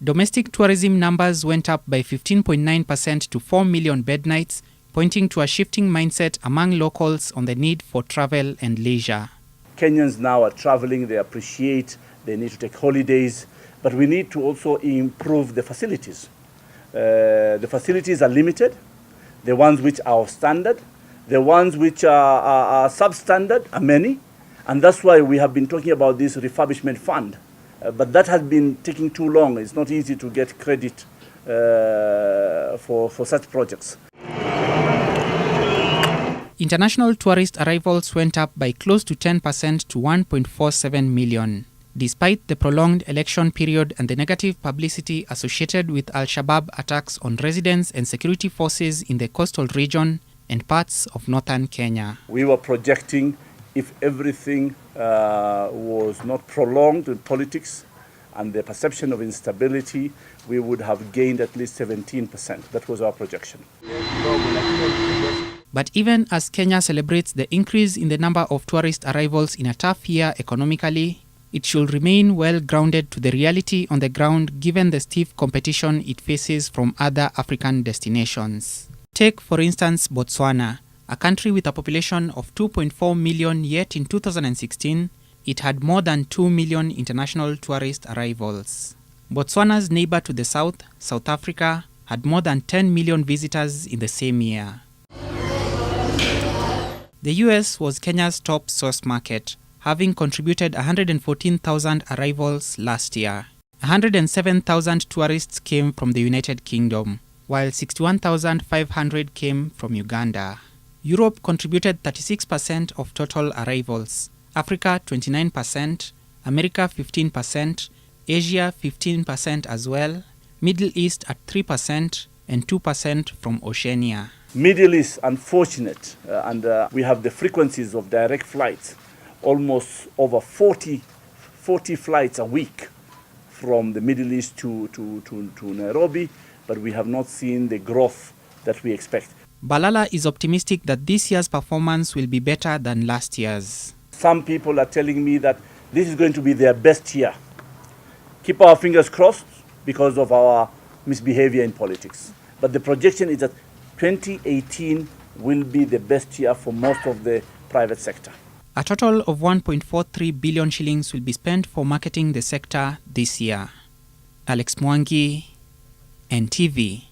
Domestic tourism numbers went up by 15.9% to 4 million bed nights, pointing to a shifting mindset among locals on the need for travel and leisure. Kenyans now are traveling, they appreciate, they need to take holidays, but we need to also improve the facilities. The facilities are limited, the ones which are of standard, the ones which are substandard are many, and that's why we have been talking about this refurbishment fund. But that has been taking too long. It's not easy to get credit for such projects. International tourist arrivals went up by close to 10% to 1.47 million. Despite the prolonged election period and the negative publicity associated with Al-Shabaab attacks on residents and security forces in the coastal region and parts of northern Kenya. We were projecting, if everything was not prolonged in politics and the perception of instability, we would have gained at least 17%. That was our projection. But even as Kenya celebrates the increase in the number of tourist arrivals in a tough year economically, it should remain well grounded to the reality on the ground given the stiff competition it faces from other African destinations. Take, for instance, Botswana, a country with a population of 2.4 million, yet in 2016, it had more than 2 million international tourist arrivals. Botswana's neighbor to the south, South Africa, had more than 10 million visitors in the same year. The US was Kenya's top source market, having contributed 114,000 arrivals last year. 107,000 tourists came from the United Kingdom, while 61,500 came from Uganda. Europe contributed 36% of total arrivals, Africa 29%, America 15%, Asia 15% as well, Middle East at 3%, and 2% from Oceania. Middle East, unfortunate, and we have the frequencies of direct flights, almost over 40 flights a week from the Middle East to Nairobi, but we have not seen the growth that we expect. Balala is optimistic that this year's performance will be better than last year's. Some people are telling me that this is going to be their best year. Keep our fingers crossed because of our misbehavior in politics. But the projection is that 2018 will be the best year for most of the private sector. A total of 1.43 billion shillings will be spent for marketing the sector this year. Alex Mwangi, NTV.